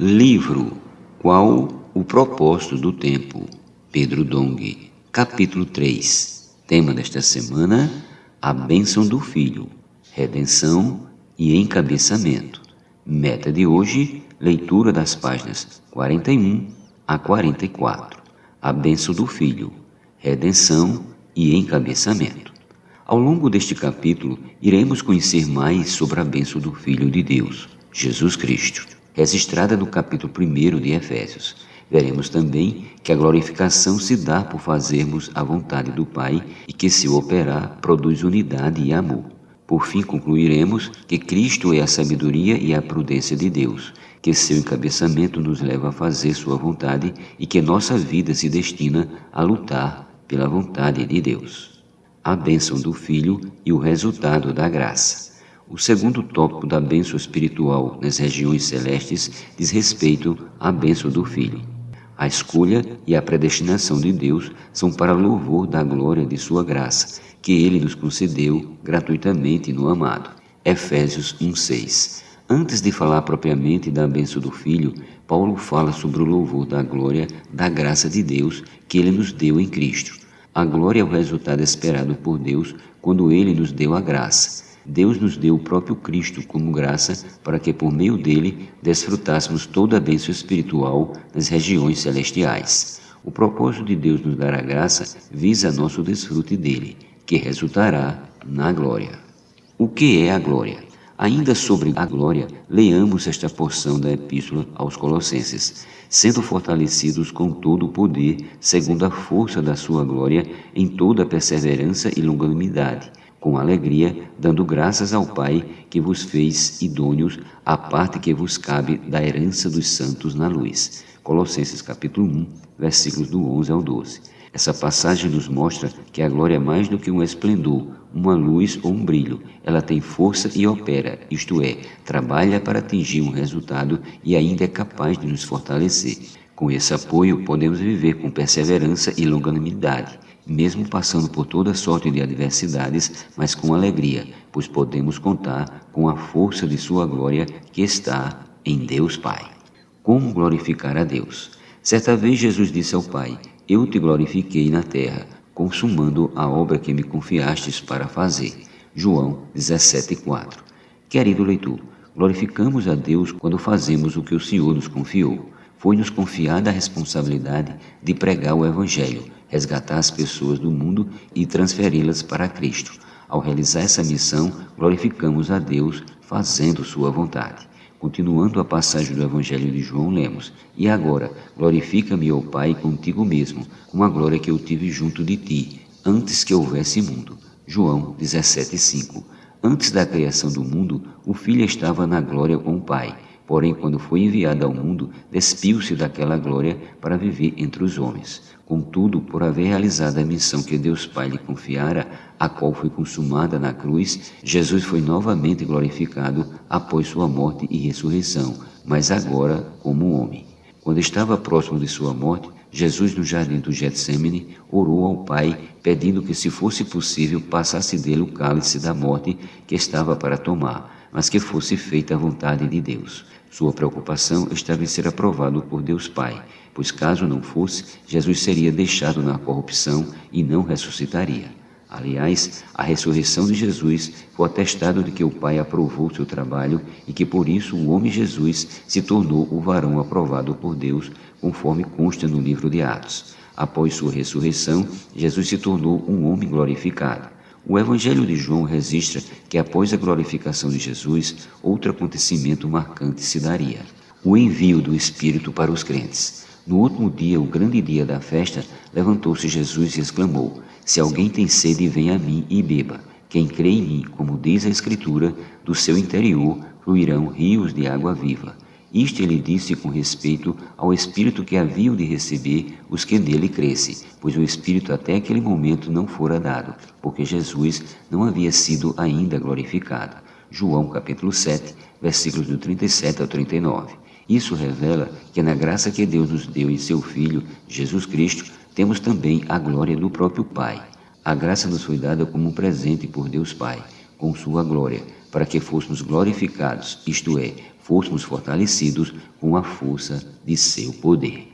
Livro Qual o propósito do tempo? Pedro Dong. Capítulo 3. Tema desta semana: a bênção do Filho, redenção e encabeçamento. Meta de hoje: leitura das páginas 41 a 44. A bênção do Filho, redenção e encabeçamento. Ao longo deste capítulo, iremos conhecer mais sobre a bênção do Filho de Deus, Jesus Cristo, registrada no capítulo 1 de Efésios. Veremos também que a glorificação se dá por fazermos a vontade do Pai e que, se operar, produz unidade e amor. Por fim, concluiremos que Cristo é a sabedoria e a prudência de Deus, que seu encabeçamento nos leva a fazer sua vontade e que nossa vida se destina a lutar pela vontade de Deus. A bênção do Filho e o resultado da graça. O segundo tópico da bênção espiritual nas regiões celestes diz respeito à bênção do Filho. A escolha e a predestinação de Deus são para louvor da glória de sua graça, que Ele nos concedeu gratuitamente no amado. Efésios 1:6. Antes de falar propriamente da bênção do Filho, Paulo fala sobre o louvor da glória da graça de Deus que Ele nos deu em Cristo. A glória é o resultado esperado por Deus quando Ele nos deu a graça. Deus nos deu o próprio Cristo como graça para que por meio dele desfrutássemos toda a bênção espiritual nas regiões celestiais. O propósito de Deus nos dar a graça visa nosso desfrute dele, que resultará na glória. O que é a glória? Ainda sobre a glória, leamos esta porção da Epístola aos Colossenses. Sendo fortalecidos com todo o poder, segundo a força da sua glória, em toda a perseverança e longanimidade, com alegria, dando graças ao Pai, que vos fez idôneos à parte que vos cabe da herança dos santos na luz. Colossenses capítulo 1, versículos do 11 ao 12. Essa passagem nos mostra que a glória é mais do que um esplendor, uma luz ou um brilho. Ela tem força e opera, isto é, trabalha para atingir um resultado e ainda é capaz de nos fortalecer. Com esse apoio, podemos viver com perseverança e longanimidade, mesmo passando por toda sorte de adversidades, mas com alegria, pois podemos contar com a força de sua glória que está em Deus Pai. Como glorificar a Deus? Certa vez Jesus disse ao Pai: eu te glorifiquei na terra, consumando a obra que me confiastes para fazer. João 17:4. Querido leitor, glorificamos a Deus quando fazemos o que o Senhor nos confiou. Foi-nos confiada a responsabilidade de pregar o Evangelho, resgatar as pessoas do mundo e transferi-las para Cristo. Ao realizar essa missão, glorificamos a Deus fazendo sua vontade. Continuando a passagem do Evangelho de João, lemos: e agora, glorifica-me, ó Pai, contigo mesmo, com a glória que eu tive junto de ti, antes que houvesse mundo. João 17:5. Antes da criação do mundo, o Filho estava na glória com o Pai. Porém, quando foi enviado ao mundo, despiu-se daquela glória para viver entre os homens. Contudo, por haver realizado a missão que Deus Pai lhe confiara, a qual foi consumada na cruz, Jesus foi novamente glorificado após sua morte e ressurreição, mas agora como homem. Quando estava próximo de sua morte, Jesus, no jardim do Getsêmani, orou ao Pai, pedindo que, se fosse possível, passasse dele o cálice da morte que estava para tomar, mas que fosse feita a vontade de Deus. Sua preocupação estava em ser aprovado por Deus Pai, pois caso não fosse, Jesus seria deixado na corrupção e não ressuscitaria. Aliás, a ressurreição de Jesus foi atestado de que o Pai aprovou seu trabalho e que por isso o homem Jesus se tornou o varão aprovado por Deus, conforme consta no livro de Atos. Após sua ressurreição, Jesus se tornou um homem glorificado. O Evangelho de João registra que após a glorificação de Jesus, outro acontecimento marcante se daria: o envio do Espírito para os crentes. No último dia, o grande dia da festa, levantou-se Jesus e exclamou: se alguém tem sede, venha a mim e beba. Quem crê em mim, como diz a Escritura, do seu interior fluirão rios de água viva. Isto ele disse com respeito ao Espírito que haviam de receber os que nele crescem, pois o Espírito até aquele momento não fora dado, porque Jesus não havia sido ainda glorificado. João capítulo 7, versículos do 37 ao 39. Isso revela que na graça que Deus nos deu em seu Filho, Jesus Cristo, temos também a glória do próprio Pai. A graça nos foi dada como um presente por Deus Pai, com sua glória, para que fôssemos glorificados, isto é, fôssemos fortalecidos com a força de seu poder.